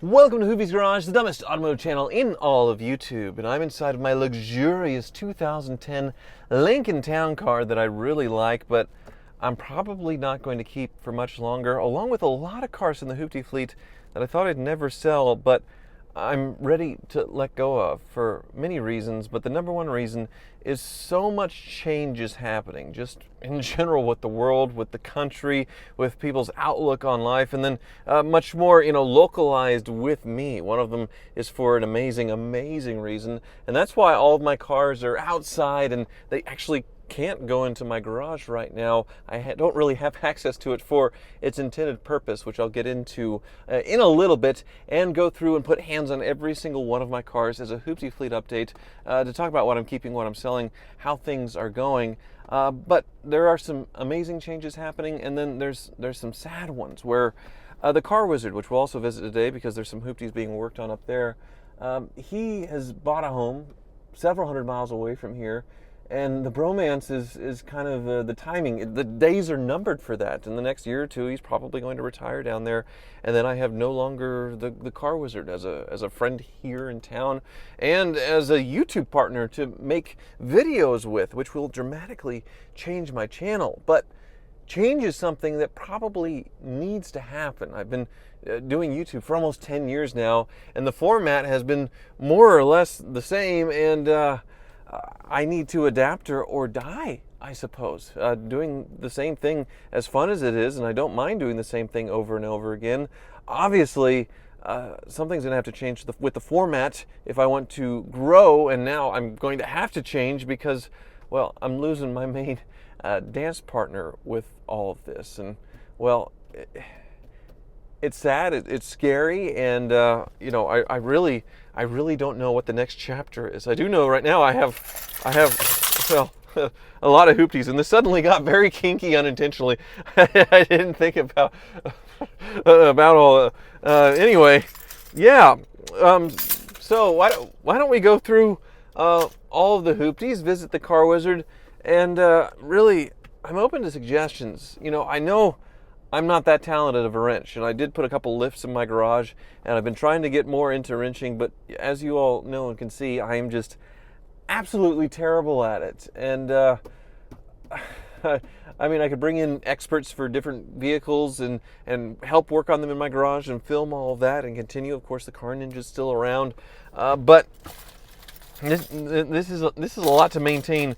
Welcome to Hoovie's Garage, the dumbest automotive channel in all of YouTube, and I'm inside of my luxurious 2010 Lincoln Town Car that I really like, but I'm probably not going to keep for much longer, along with a lot of cars in the Hooptie fleet that I thought I'd never sell, but I'm ready to let go of for many reasons, but the number one reason is so much change is happening, just in general with the world, with the country, with people's outlook on life, and then much more, localized with me. One of them is for an amazing reason, and that's why all of my cars are outside and they actually can't go into my garage right now. I don't really have access to it for its intended purpose, which I'll get into in a little bit, and go through and put hands on every single one of my cars as a Hooptie fleet update to talk about what I'm keeping, what I'm selling, how things are going. But there are some amazing changes happening, and then there's some sad ones where the car wizard, which we'll also visit today because there's some Hoopties being worked on up there, he has bought a home several hundred miles away from here. And the bromance is kind of the timing. The days are numbered for that. In the next year or two, he's probably going to retire down there. And then I have no longer the car wizard as a friend here in town and as a YouTube partner to make videos with, which will dramatically change my channel. But change is something that probably needs to happen. I've been doing YouTube for almost 10 years now, and the format has been more or less the same, and I need to adapt or die, I suppose. Doing the same thing, as fun as it is, and I don't mind doing the same thing over and over again, obviously something's going to have to change with the format if I want to grow, and now I'm going to have to change because, well, I'm losing my main dance partner with all of this. And, well, it's sad, it's scary, and I really don't know what the next chapter is. I do know right now I have well, a lot of Hoopties, and this suddenly got very kinky unintentionally. I didn't think about all. Anyway, yeah. So why don't we go through all of the Hoopties, visit the car wizard, and really, I'm open to suggestions. I know I'm not that talented of a wrench, and I did put a couple lifts in my garage, and I've been trying to get more into wrenching, but as you all know and can see, I am just absolutely terrible at it. And I mean, I could bring in experts for different vehicles and help work on them in my garage and film all of that and continue. Of course, the Car Ninja's still around, but this is a lot to maintain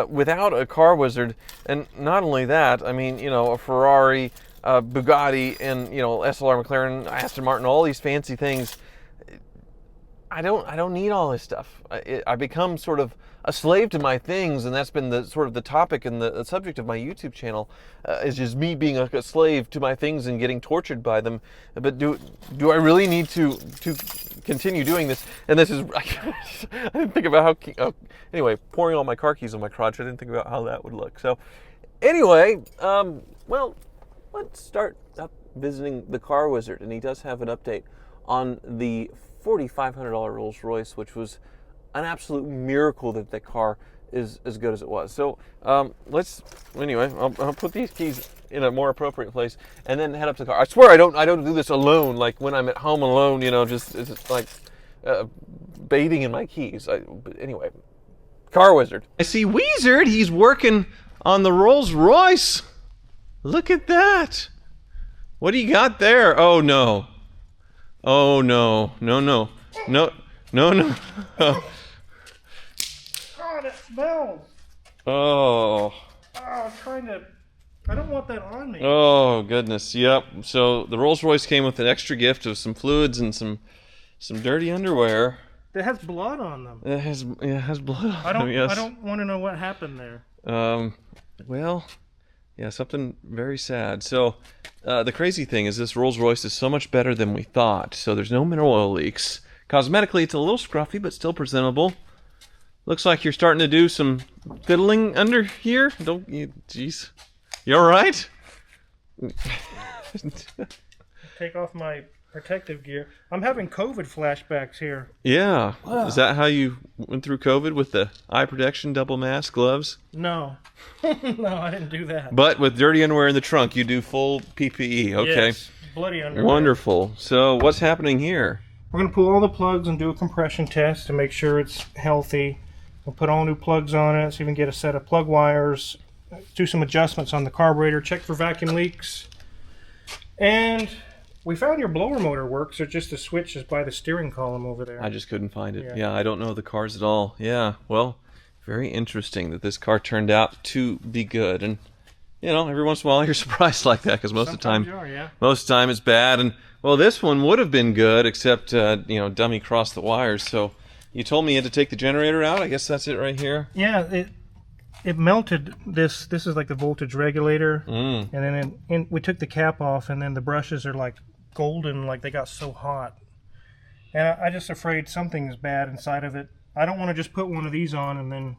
without a car wizard. And not only that, I mean, a Ferrari, Bugatti, and SLR, McLaren, Aston Martin, all these fancy things. I don't need all this stuff. I become sort of a slave to my things, and that's been the topic and the subject of my YouTube channel, is just me being a slave to my things and getting tortured by them. But do I really need to continue doing this? And this is I didn't think about how anyway, pouring all my car keys on my crotch, I didn't think about how that would look. So anyway, well, let's start up visiting the car wizard, and he does have an update on the $4,500 Rolls-Royce, which was an absolute miracle that the car is as good as it was. So I'll put these keys in a more appropriate place and then head up to the car. I swear I don't do this alone, like when I'm at home alone, it's like bathing in my keys. But anyway, car wizard. I see Wizard, he's working on the Rolls-Royce. Look at that. What do you got there? Oh no. Oh no. No. God, it smells. Oh. I don't want that on me. Oh goodness. Yep. So the Rolls-Royce came with an extra gift of some fluids and some dirty underwear. It has blood on them. It has blood on them. Yes. I don't want to know what happened there. Well, yeah, something very sad. So the crazy thing is this Rolls-Royce is so much better than we thought. So there's no mineral oil leaks. Cosmetically, it's a little scruffy, but still presentable. Looks like you're starting to do some fiddling under here. Jeez. You all right? Take off my protective gear. I'm having COVID flashbacks here. Yeah. Is that how you went through COVID, with the eye protection, double mask, gloves? No. No, I didn't do that. But with dirty underwear in the trunk, you do full PPE. Okay. Yes, bloody underwear. Wonderful. So what's happening here? We're going to pull all the plugs and do a compression test to make sure it's healthy. We'll put all new plugs on it, so you can get a set of plug wires, do some adjustments on the carburetor, check for vacuum leaks. And we found your blower motor works. It's just the switch is by the steering column over there. I just couldn't find it. Yeah, I don't know the cars at all. Yeah, well, very interesting that this car turned out to be good. And, you know, every once in a while you're surprised like that, because most of the time, most of the time it's bad. And, well, this one would have been good, except, you know, dummy crossed the wires. So you told me you had to take the generator out. I guess that's it right here. Yeah, it melted this. This is like the voltage regulator. And then we took the cap off, and then the brushes are like golden, like they got so hot. And I'm just afraid something's bad inside of it. I don't want to just put one of these on and then,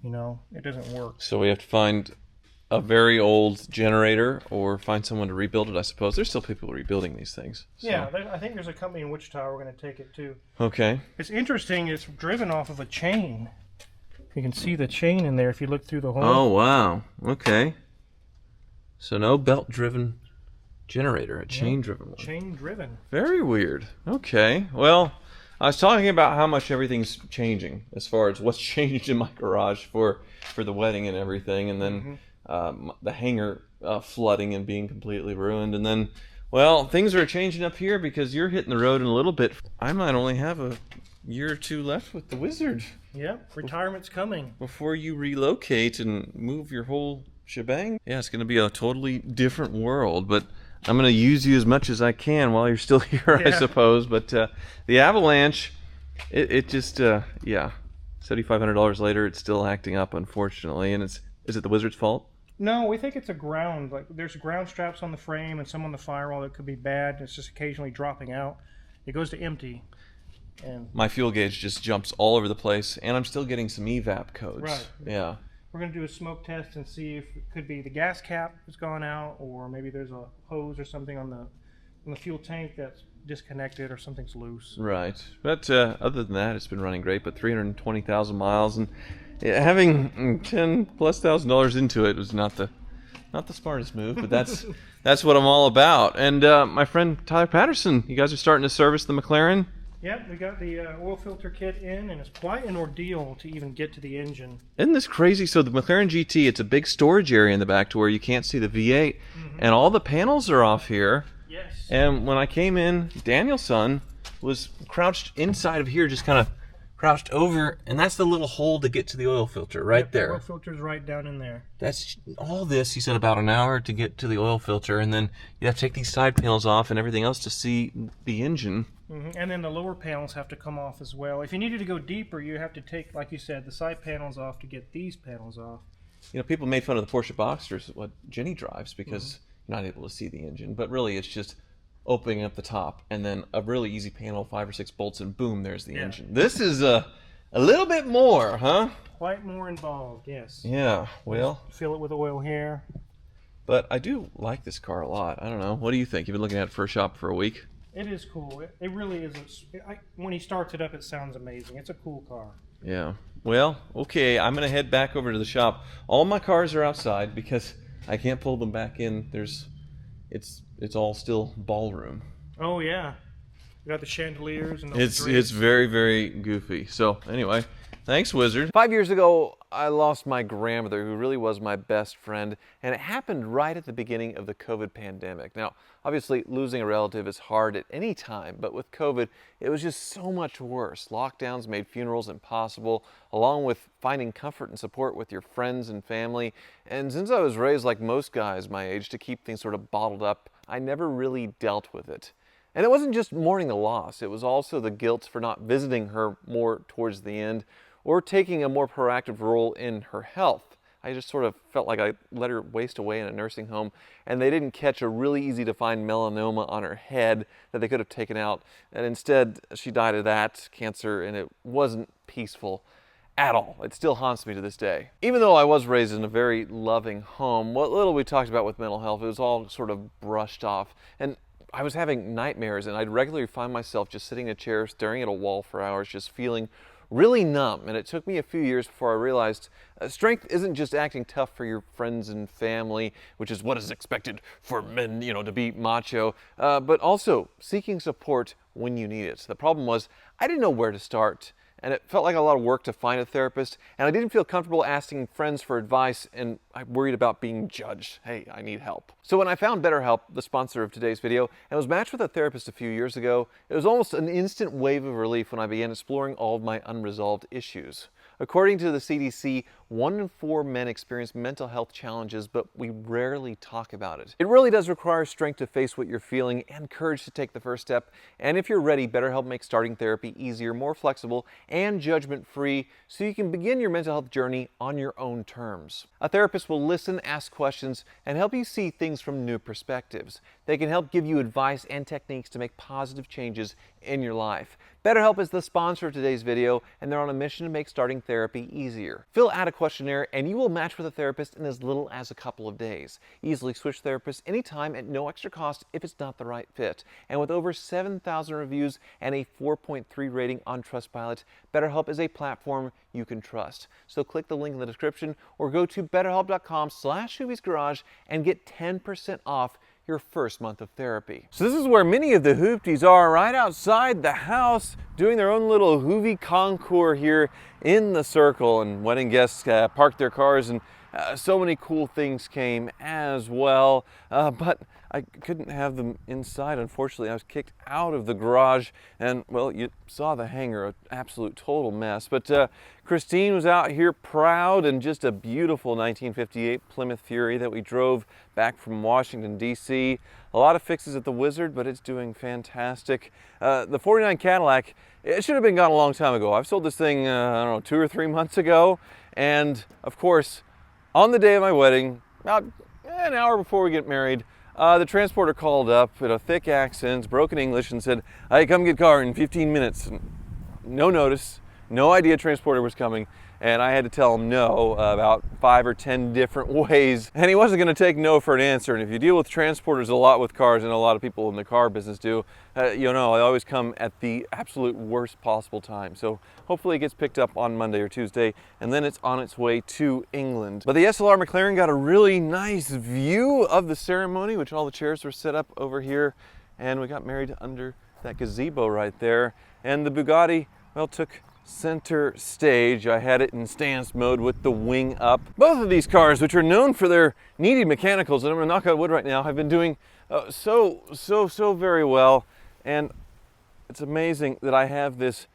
you know, it doesn't work. So we have to find a very old generator or find someone to rebuild it, I suppose. There's still people rebuilding these things. So. Yeah, I think there's a company in Wichita we're going to take it to. Okay. It's interesting. It's driven off of a chain. You can see the chain in there if you look through the hole. Oh, wow. Okay. So no belt-driven generator, a chain-driven one. Chain-driven. Very weird. Okay. Well, I was talking about how much everything's changing as far as what's changed in my garage for the wedding and everything, and then the hangar flooding and being completely ruined, and then, well, things are changing up here because you're hitting the road in a little bit. I might only have a year or two left with the Wizard. Yeah, retirement's coming. Before you relocate and move your whole shebang. Yeah, it's going to be a totally different world, but I'm going to use you as much as I can while you're still here, I suppose. But the Avalanche, it just, yeah, $7,500 later, it's still acting up, unfortunately. And is it the Wizard's fault? No, we think it's a ground. Like, there's ground straps on the frame and some on the firewall that could be bad. It's just occasionally dropping out. It goes to empty. And my fuel gauge just jumps all over the place, and I'm still getting some evap codes. Right. Yeah. We're going to do a smoke test and see if it could be the gas cap has gone out, or maybe there's a hose or something on the fuel tank that's disconnected, or something's loose. Right. But other than that, it's been running great. But 320,000 miles, and having $10,000+ into it was not the smartest move. But that's what I'm all about. And my friend Tyler Patterson, you guys are starting to service the McLaren. Yep, we got the oil filter kit in, and it's quite an ordeal to even get to the engine. Isn't this crazy? So the McLaren GT, it's a big storage area in the back to where you can't see the V8, and all the panels are off here. Yes. And when I came in, Daniel's son was crouched inside of here, just kind of crouched over, and that's the little hole to get to the oil filter right there. The oil filter's right down in there. That's all this, he said, about an hour to get to the oil filter, and then you have to take these side panels off and everything else to see the engine. And then the lower panels have to come off as well. If you needed to go deeper, you have to take, like you said, the side panels off to get these panels off. You know, people made fun of the Porsche Boxsters, what Jenny drives, because you're not able to see the engine, but really it's just opening up the top and then a really easy panel, 5 or 6 bolts, and boom, there's the engine. This is a little bit more, huh? Quite more involved, yes. Yeah, well, fill it with oil here. But I do like this car a lot. I don't know. What do you think? You've been looking at it for a shop for a week? It is cool. It really is. When he starts it up, it sounds amazing. It's a cool car. Yeah. Well, okay. I'm going to head back over to the shop. All my cars are outside because I can't pull them back in. It's all still ballroom. Oh yeah. We got the chandeliers and it's very, very goofy. So anyway, thanks, Wizard. 5 years ago, I lost my grandmother, who really was my best friend, and it happened right at the beginning of the COVID pandemic. Now, obviously, losing a relative is hard at any time, but with COVID, it was just so much worse. Lockdowns made funerals impossible, along with finding comfort and support with your friends and family. And since I was raised like most guys my age to keep things sort of bottled up, I never really dealt with it. And it wasn't just mourning the loss, it was also the guilt for not visiting her more towards the end, or taking a more proactive role in her health. I just sort of felt like I let her waste away in a nursing home, and they didn't catch a really easy to find melanoma on her head that they could have taken out. And instead, she died of that cancer, and it wasn't peaceful at all. It still haunts me to this day. Even though I was raised in a very loving home, what little we talked about with mental health, it was all sort of brushed off. And I was having nightmares, and I'd regularly find myself just sitting in a chair, staring at a wall for hours, just feeling really numb. And it took me a few years before I realized strength isn't just acting tough for your friends and family, which is what is expected for men, to be macho, but also seeking support when you need it. The problem was I didn't know where to start, and it felt like a lot of work to find a therapist, and I didn't feel comfortable asking friends for advice, and I worried about being judged. Hey, I need help. So when I found BetterHelp, the sponsor of today's video, and was matched with a therapist a few years ago, it was almost an instant wave of relief when I began exploring all of my unresolved issues. According to the CDC, 1 in 4 men experience mental health challenges, but we rarely talk about it. It really does require strength to face what you're feeling and courage to take the first step. And if you're ready, BetterHelp makes starting therapy easier, more flexible, and judgment-free, so you can begin your mental health journey on your own terms. A therapist will listen, ask questions, and help you see things from new perspectives. They can help give you advice and techniques to make positive changes in your life. BetterHelp is the sponsor of today's video, and they're on a mission to make starting therapy easier. Fill out a questionnaire, and you will match with a therapist in as little as a couple of days. Easily switch therapists anytime at no extra cost if it's not the right fit. And with over 7,000 reviews and a 4.3 rating on Trustpilot, BetterHelp is a platform you can trust. So click the link in the description or go to betterhelp.com/Hoovie'sGarage and get 10% off your first month of therapy. So this is where many of the Hoopties are, right outside the house, doing their own little Hoovie concours here in the circle, and wedding guests parked their cars, and so many cool things came as well, but I couldn't have them inside. Unfortunately, I was kicked out of the garage, and well, you saw the hangar, an absolute total mess. But Christine was out here proud, and just a beautiful 1958 Plymouth Fury that we drove back from Washington, D.C. A lot of fixes at the Wizard, but it's doing fantastic. The 49 Cadillac, it should have been gone a long time ago. I've sold this thing, I don't know, 2 or 3 months ago, and of course, on the day of my wedding, about an hour before we get married, the transporter called up with a thick accent, broken English, and said, "Hey, come get car in 15 minutes." No notice, no idea transporter was coming, and I had to tell him no about 5 or 10 different ways, and he wasn't going to take no for an answer. And if you deal with transporters a lot with cars, and a lot of people in the car business do, I always come at the absolute worst possible time. So hopefully it gets picked up on Monday or Tuesday, and then it's on its way to England. But the SLR McLaren got a really nice view of the ceremony, which all the chairs were set up over here, and we got married under that gazebo right there. And the Bugatti, well, took center stage. I had it in stance mode with the wing up. Both of these cars, which are known for their needy mechanicals, and I'm gonna knock on wood right now, have been doing so very well. And it's amazing that I have this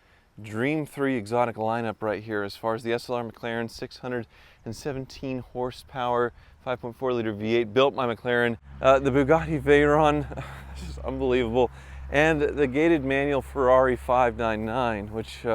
Dream 3 exotic lineup right here as far as the SLR McLaren, 617 horsepower, 5.4 liter V8, built by McLaren. The Bugatti Veyron, this is unbelievable. And the gated manual Ferrari 599, which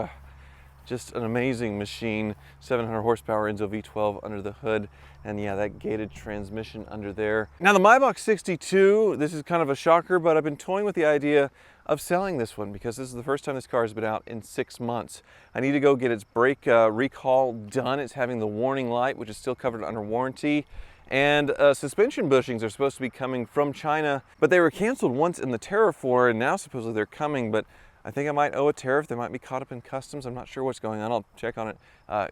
just an amazing machine, 700 horsepower Enzo V12 under the hood, and yeah, that gated transmission under there. Now the Maybach 62, this is kind of a shocker, but I've been toying with the idea of selling this one because this is the first time this car has been out in 6 months. I need to go get its brake recall done. It's having the warning light, which is still covered under warranty. And suspension bushings are supposed to be coming from China, but they were canceled once in the tariff war, and now supposedly they're coming, but I think I might owe a tariff. They might be caught up in customs. I'm not sure what's going on. I'll check on it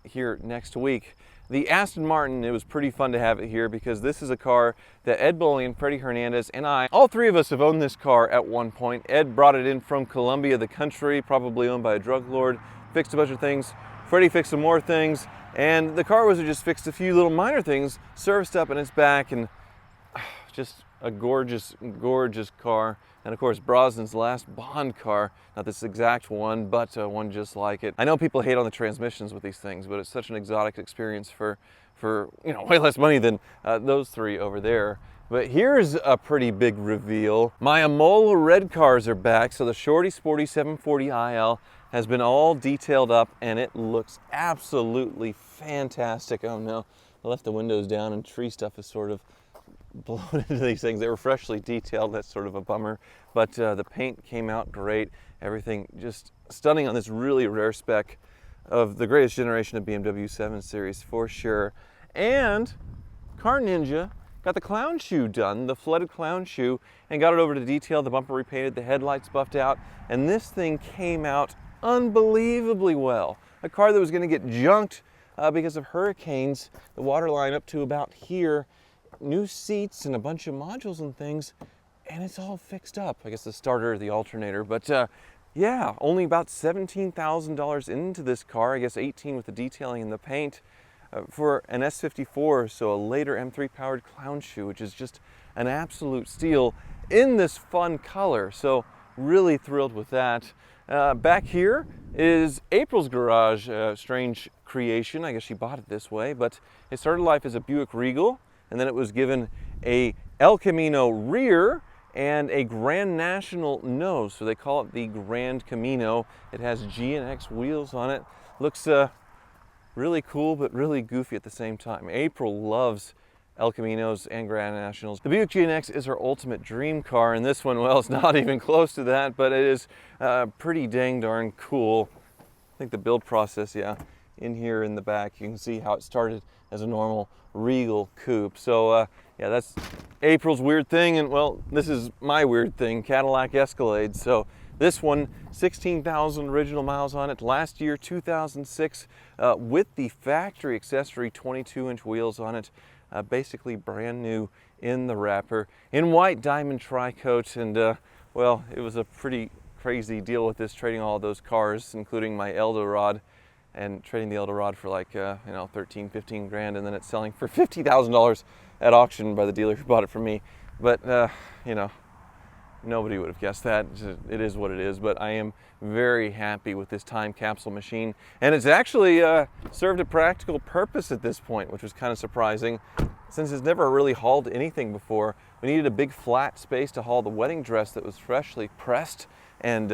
here next week. The Aston Martin, it was pretty fun to have it here because this is a car that Ed Bollian, Freddie Hernandez, and I, all three of us have owned this car at one point. Ed brought it in from Colombia, the country, probably owned by a drug lord, fixed a bunch of things. Freddie fixed some more things, and the car wizard just fixed a few little minor things, serviced up, and it's back, and just a gorgeous, gorgeous car. And of course, Brosnan's last Bond car, not this exact one, but one just like it. I know people hate on the transmissions with these things, but it's such an exotic experience for way less money than those three over there. But here's a pretty big reveal. My Amola red cars are back, so the Shorty Sporty 740 IL has been all detailed up, and it looks absolutely fantastic. Oh no, I left the windows down and tree stuff is sort of blown into these things. They were freshly detailed. That's sort of a bummer, but the paint came out great. Everything just stunning on this really rare spec of the greatest generation of BMW 7 Series for sure. And Car Ninja got the clown shoe done, the flooded clown shoe, and got it over to detail. The bumper repainted, the headlights buffed out, and this thing came out unbelievably well. A car that was going to get junked because of hurricanes, the water line up to about here, new seats and a bunch of modules and things, and it's all fixed up. I guess the starter, the alternator, but yeah, only about $17,000 into this car, I guess 18 with the detailing and the paint, for an S54, so a later M3 powered clown shoe, which is just an absolute steal in this fun color. So really thrilled with that. Back here is April's garage, strange creation. I guess she bought it this way, but it started life as a Buick Regal, and then it was given a El Camino rear and a Grand National nose. So they call it the Grand Camino. It has G and X wheels on it. Looks really cool, but really goofy at the same time. April loves El Caminos and Grand Nationals. The Buick GNX is her ultimate dream car, and this one, well, it's not even close to that, but it is pretty dang darn cool. I think the build process, yeah, in here in the back, you can see how it started as a normal Regal coupe. So yeah, that's April's weird thing, and well, this is my weird thing, Cadillac Escalade. So this one, 16,000 original miles on it. Last year, 2006, with the factory accessory 22-inch wheels on it. Basically brand new in the wrapper, in white diamond tri-coat, and well, it was a pretty crazy deal with this, trading all of those cars, including my Eldorado, and trading the Eldorado for like, you know, 13, 15 grand, and then it's selling for $50,000 at auction by the dealer who bought it from me. But, you know, nobody would have guessed that. It is what it is, but I am very happy with this time capsule machine. And it's actually served a practical purpose at this point, which was kind of surprising. Since it's never really hauled anything before, we needed a big flat space to haul the wedding dress that was freshly pressed and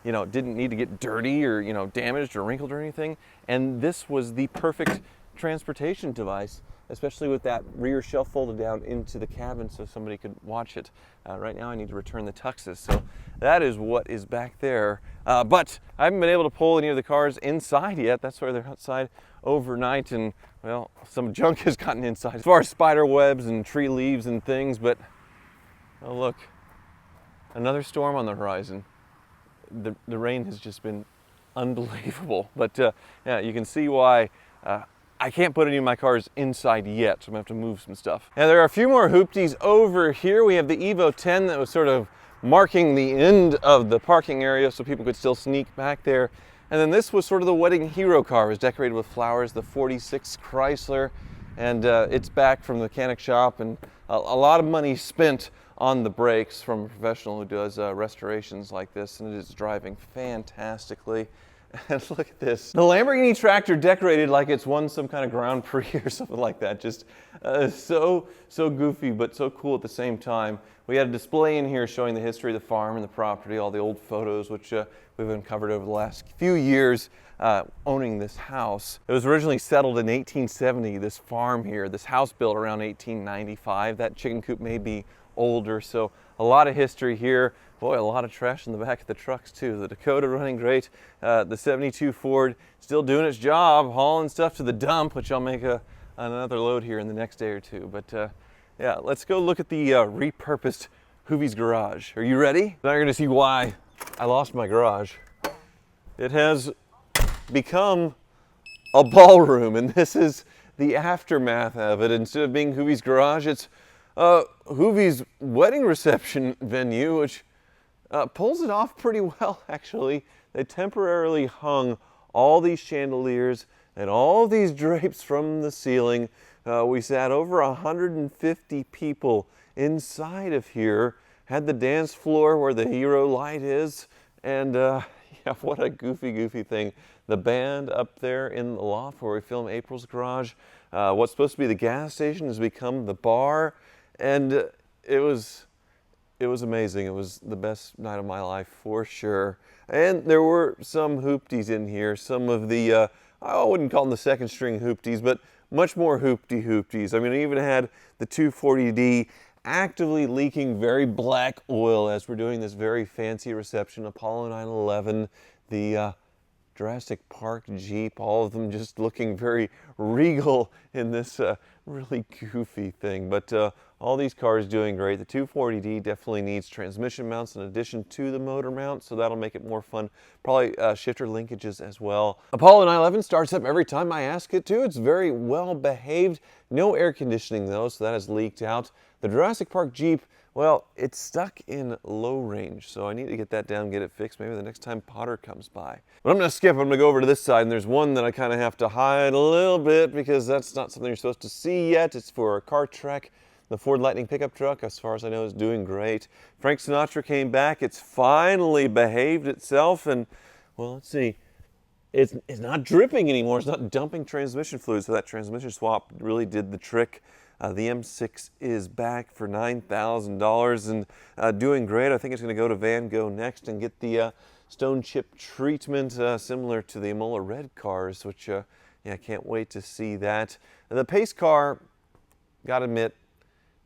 you know, didn't need to get dirty or, you know, damaged or wrinkled or anything. And this was the perfect transportation device, especially with that rear shelf folded down into the cabin so somebody could watch it. Right now I need to return the tuxes, so that is what is back there. But I haven't been able to pull any of the cars inside yet. That's why they're outside overnight, and well, some junk has gotten inside as far as spider webs and tree leaves and things. But oh look, another storm on the horizon. The rain has just been unbelievable, but yeah, you can see why I can't put any of my cars inside yet, so I'm gonna have to move some stuff. Now there are a few more Hoopties over here. We have the Evo 10 that was sort of marking the end of the parking area so people could still sneak back there. And then this was sort of the wedding hero car. It was decorated with flowers, the 46 Chrysler, and it's back from the mechanic shop, and a lot of money spent on the brakes from a professional who does restorations like this, and it is driving fantastically. And look at this. The Lamborghini tractor decorated like it's won some kind of Grand Prix or something like that. Just so goofy, but so cool at the same time. We had a display in here showing the history of the farm and the property, all the old photos, which we've uncovered over the last few years owning this house. It was originally settled in 1870, this farm here. This house built around 1895. That chicken coop may be older, so a lot of history here. Boy, a lot of trash in the back of the trucks too. The Dakota running great. The 72 Ford still doing its job, hauling stuff to the dump, which I'll make another load here in the next day or two. But yeah, let's go look at the repurposed Hoovie's garage. Are you ready? Now you're gonna see why I lost my garage. It has become a ballroom, and this is the aftermath of it. Instead of being Hoovie's garage, it's Hoovie's wedding reception venue, which pulls it off pretty well, actually. They temporarily hung all these chandeliers and all these drapes from the ceiling. We sat over 150 people inside of here, had the dance floor where the hero light is, and yeah, what a goofy thing. The band up there in the loft where we film April's garage. What's supposed to be the gas station has become the bar, and it was amazing. It was the best night of my life for sure. And there were some Hoopties in here, some of the, I wouldn't call them the second string Hoopties, but much more Hoopties. I mean, I even had the 240D actively leaking very black oil as we're doing this very fancy reception. Apollo 911, the Jurassic Park Jeep, all of them just looking very regal in this really goofy thing. But All these cars doing great. The 240D definitely needs transmission mounts in addition to the motor mount, so that'll make it more fun. Probably shifter linkages as well. Apollo 911 starts up every time I ask it to. It's very well behaved. No air conditioning though, so that has leaked out. The Jurassic Park Jeep, well, it's stuck in low range, so I need to get that down, get it fixed, maybe the next time Potter comes by. But I'm gonna skip, I'm gonna go over to this side, and there's one that I kind of have to hide a little bit because that's not something you're supposed to see yet. It's for a car trek. The Ford Lightning pickup truck, as far as I know, is doing great. Frank Sinatra came back. It's finally behaved itself, and, well, let's see. It's not dripping anymore. It's not dumping transmission fluid, so that transmission swap really did the trick. The M6 is back for $9,000 and doing great. I think it's going to go to Van Gogh next and get the stone chip treatment similar to the Imola Red cars, which, yeah, I can't wait to see that. The pace car, gotta admit,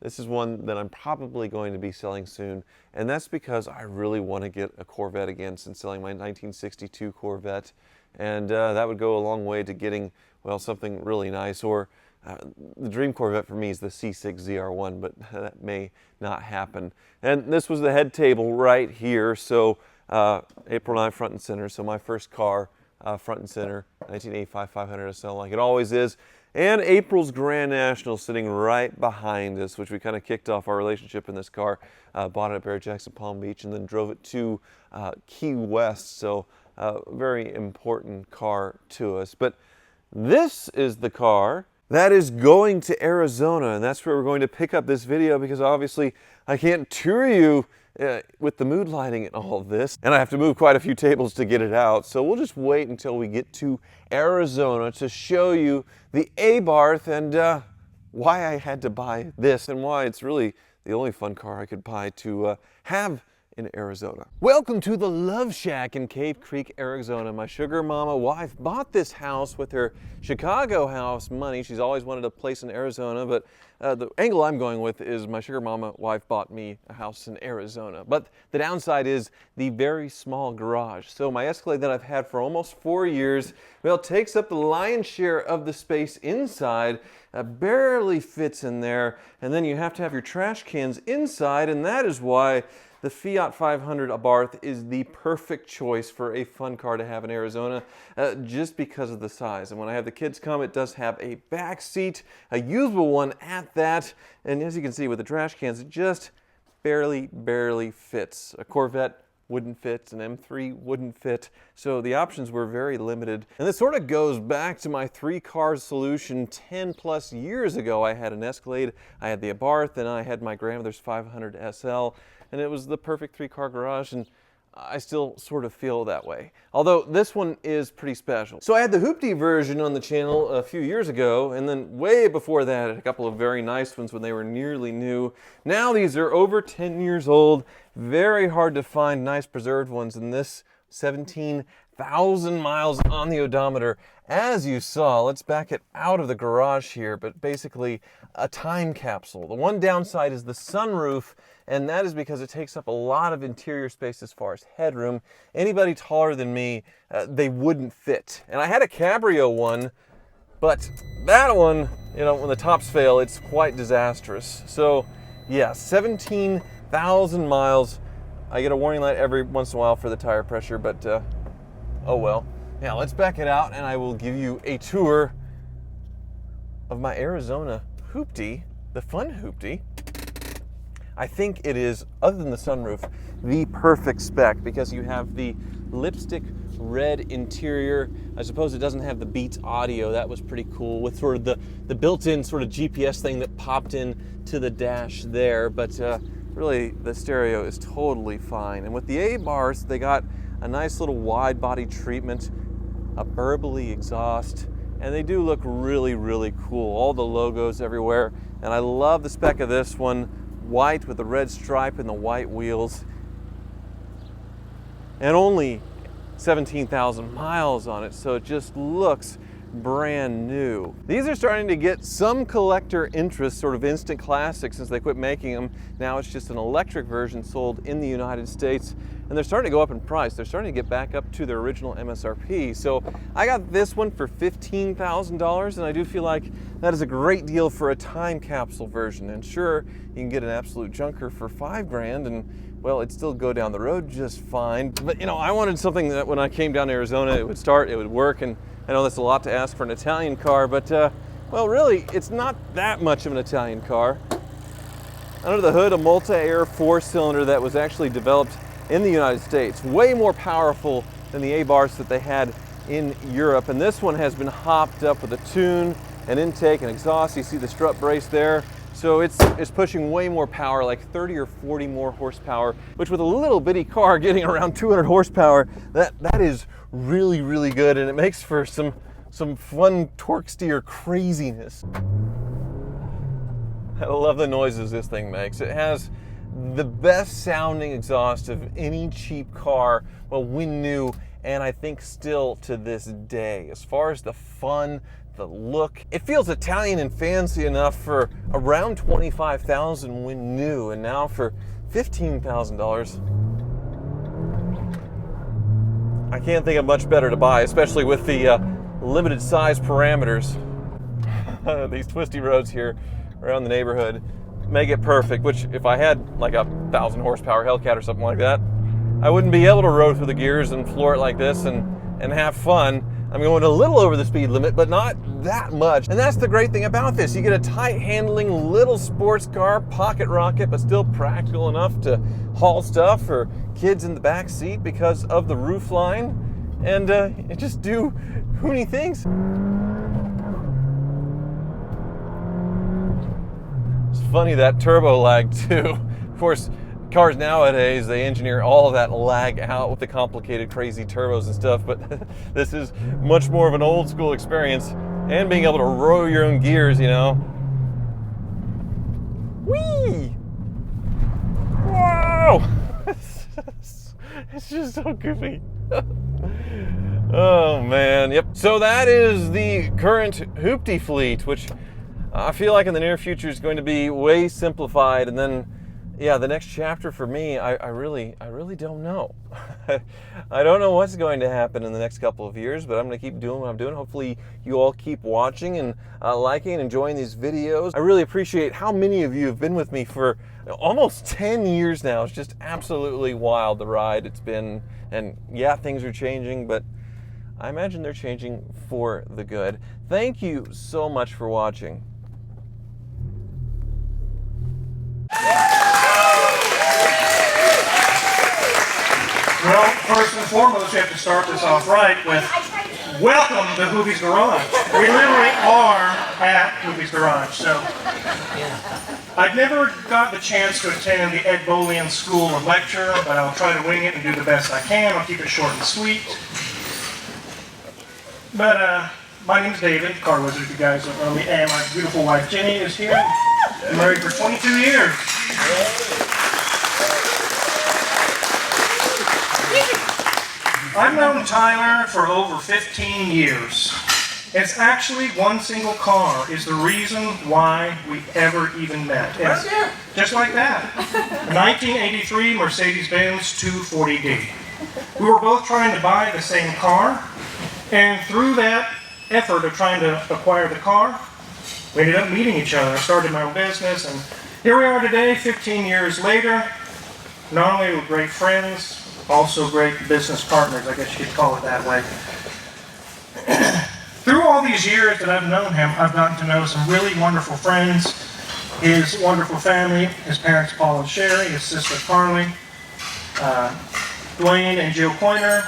this is one that I'm probably going to be selling soon, and that's because I really want to get a Corvette again since selling my 1962 Corvette, and that would go a long way to getting, well, something really nice. Or the dream Corvette for me is the C6 ZR1, but that may not happen. And this was the head table right here, so April 9 front and center, so my first car front and center, 1985 500 SL, like it always is. And April's Grand National sitting right behind us, which we kind of kicked off our relationship in this car. Bought it at Barrett Jackson Palm Beach and then drove it to Key West. So very important car to us. But this is the car that is going to Arizona, and that's where we're going to pick up this video because obviously I can't tour you with the mood lighting and all of this, and I have to move quite a few tables to get it out, so we'll just wait until we get to Arizona to show you the Abarth and why I had to buy this and why it's really the only fun car I could buy to have in Arizona. Welcome to the Love Shack in Cave Creek, Arizona. My sugar mama wife bought this house with her Chicago house money. She's always wanted a place in Arizona, but the angle I'm going with is my sugar mama wife bought me a house in Arizona. But the downside is the very small garage. So my Escalade that I've had for almost 4 years, well, takes up the lion's share of the space inside, barely fits in there, and then you have to have your trash cans inside, and that is why the Fiat 500 Abarth is the perfect choice for a fun car to have in Arizona, just because of the size. And when I have the kids come, it does have a back seat, a usable one at that. And as you can see with the trash cans, it just barely fits. A Corvette wouldn't fit, an M3 wouldn't fit. So the options were very limited. And this sort of goes back to my 3-car solution 10 plus years ago. I had an Escalade, I had the Abarth, and I had my grandmother's 500 SL. And it was the perfect 3-car garage, and I still sort of feel that way. Although this one is pretty special. So I had the Hooptie version on the channel a few years ago, and then way before that, a couple of very nice ones when they were nearly new. Now these are over 10 years old, very hard to find nice preserved ones, and this 17,000 miles on the odometer. As you saw, let's back it out of the garage here, but basically a time capsule. The one downside is the sunroof, and that is because it takes up a lot of interior space as far as headroom. Anybody taller than me, they wouldn't fit. And I had a Cabrio one, but that one, you know, when the tops fail, it's quite disastrous. So yeah, 17,000 miles. I get a warning light every once in a while for the tire pressure, but oh well. Yeah, let's back it out and I will give you a tour of my Arizona Hooptie, the fun Hooptie. I think it is, other than the sunroof, the perfect spec because you have the lipstick red interior. I suppose it doesn't have the Beats audio. That was pretty cool with sort of the built-in sort of GPS thing that popped in to the dash there. But really, the stereo is totally fine. And with the Abarth, they got a nice little wide body treatment, a burbly exhaust, and they do look really cool. All the logos everywhere. And I love the spec of this one. White with the red stripe and the white wheels, and only 17,000 miles on it, so it just looks brand new. These are starting to get some collector interest, sort of instant classics, since they quit making them. Now it's just an electric version sold in the United States, and they're starting to go up in price. They're starting to get back up to their original MSRP. So I got this one for $15,000, and I do feel like that is a great deal for a time capsule version. And sure, you can get an absolute junker for $5,000, and well, it'd still go down the road just fine. But you know, I wanted something that when I came down to Arizona, it would start, it would work, and I know that's a lot to ask for an Italian car, but well, really, it's not that much of an Italian car. Under the hood, a multi-air 4-cylinder that was actually developed in the United States. Way more powerful than the Abarths that they had in Europe. And this one has been hopped up with a tune, an intake, and exhaust. You see the strut brace there. So it's pushing way more power, like 30 or 40 more horsepower, which with a little bitty car getting around 200 horsepower, that is really, really good. And it makes for some fun torque steer craziness. I love the noises this thing makes. It has the best sounding exhaust of any cheap car, well, when new, and I think still to this day. As far as the fun, the look, it feels Italian and fancy enough for around $25,000 when new, and now for $15,000. I can't think of much better to buy, especially with the limited size parameters. These twisty roads here around the neighborhood make it perfect, which if I had like a 1,000 horsepower Hellcat or something like that, I wouldn't be able to row through the gears and floor it like this and have fun. I'm going a little over the speed limit, but not that much. And that's the great thing about this. You get a tight handling little sports car, pocket rocket, but still practical enough to haul stuff for kids in the back seat because of the roof line, and just do hoony things. It's funny, that turbo lag too. Of course, cars nowadays, they engineer all of that lag out with the complicated, crazy turbos and stuff, but this is much more of an old school experience, and being able to row your own gears, you know. Whee! Wow! It's just so goofy. Oh man, yep. So that is the current Hooptie fleet, which I feel like in the near future is going to be way simplified, and then yeah, the next chapter for me, I really don't know. I don't know what's going to happen in the next couple of years, but I'm going to keep doing what I'm doing. Hopefully you all keep watching and liking and enjoying these videos. I really appreciate how many of you have been with me for almost 10 years now. It's just absolutely wild, the ride it's been. And yeah, things are changing, but I imagine they're changing for the good. Thank you so much for watching. Well, first and foremost, you have to start this off right with welcome to Hoovie's Garage. We literally are at Hoovie's Garage. So, I've never got the chance to attend the Ed Bolian School of Lecture, but I'll try to wing it and do the best I can. I'll keep it short and sweet. But my name's David, car wizard, if you guys don't know me, and my beautiful wife Jenny is here. I'm married for 22 years. I've known Tyler for over 15 years. It's actually one single car is the reason why we ever even met. It's just like that. A 1983 Mercedes-Benz 240D. We were both trying to buy the same car, and through that effort of trying to acquire the car, we ended up meeting each other. I started my own business, and here we are today, 15 years later. Not only are we great friends, also great business partners, I guess you could call it that way. Through all these years that I've known him, I've gotten to know some really wonderful friends, his wonderful family, his parents Paul and Sherry, his sister Carly, Dwayne and Jill Coiner,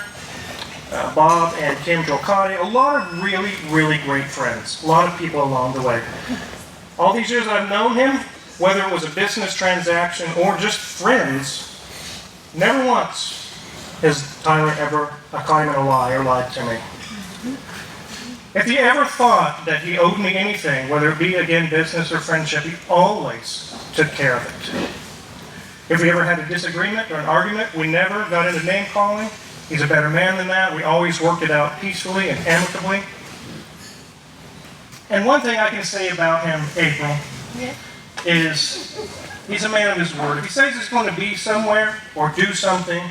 Bob and Kim Jolcati, a lot of really, really great friends, a lot of people along the way. All these years I've known him, whether it was a business transaction or just friends, never once has Tyler ever caught him in a lie or lied to me. If he ever thought that he owed me anything, whether it be, again, business or friendship, he always took care of it. If we ever had a disagreement or an argument, we never got into name calling. He's a better man than that. We always worked it out peacefully and amicably. And one thing I can say about him, April, is he's a man of his word. If he says he's going to be somewhere or do something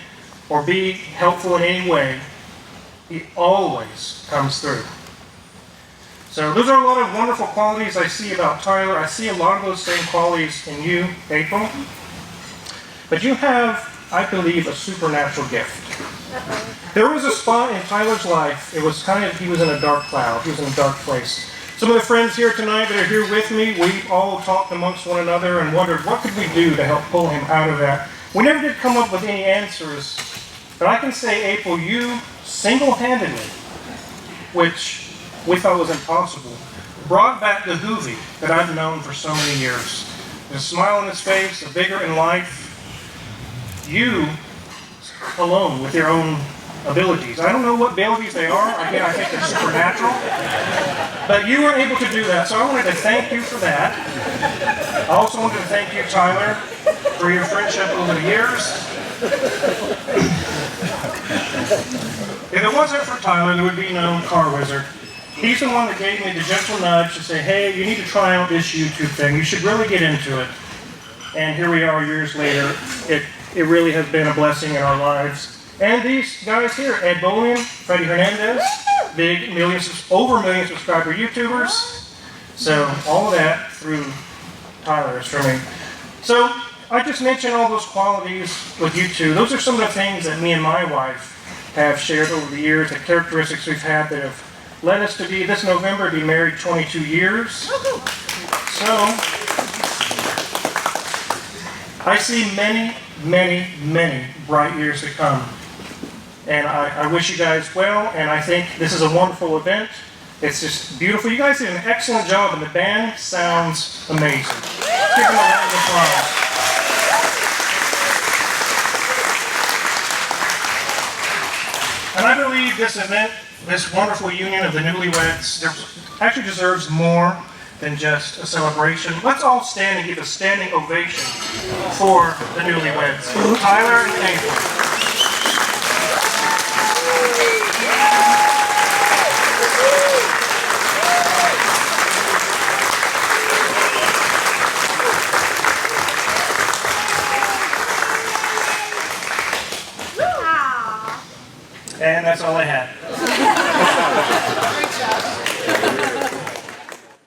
or be helpful in any way, he always comes through. So those are a lot of wonderful qualities I see about Tyler. I see a lot of those same qualities in you, April. But you have, I believe, a supernatural gift. There was a spot in Tyler's life, it was kind of, he was in a dark cloud, he was in a dark place. Some of the friends here tonight that are here with me, we all talked amongst one another and wondered what could we do to help pull him out of that. We never did come up with any answers, but I can say, April, you single-handedly, which we thought was impossible, brought back the Hoovie that I've known for so many years. A smile on his face, a vigor in life. You alone with your own abilities. I don't know what abilities they are. Again, I think they're supernatural. But you were able to do that, so I wanted to thank you for that. I also wanted to thank you, Tyler, for your friendship over the years. If it wasn't for Tyler, there would be no Car Wizard. He's the one that gave me the gentle nudge to say, hey, you need to try out this YouTube thing. You should really get into it. And here we are years later. It really has been a blessing in our lives. And these guys here, Ed Bolian, Freddie Hernandez, big over a million subscriber YouTubers. So all of that through Tyler is for me. So I just mentioned all those qualities with you two. Those are some of the things that me and my wife have shared over the years, the characteristics we've had that have led us to be, this November, be married 22 years. So I see many, many, many bright years to come. And I wish you guys well, and I think this is a wonderful event. It's just beautiful. You guys did an excellent job, and the band sounds amazing. Let's give them a round of applause. And I believe this event, this wonderful union of the newlyweds, actually deserves more than just a celebration. Let's all stand and give a standing ovation for the newlyweds, Tyler and April. And that's all I had.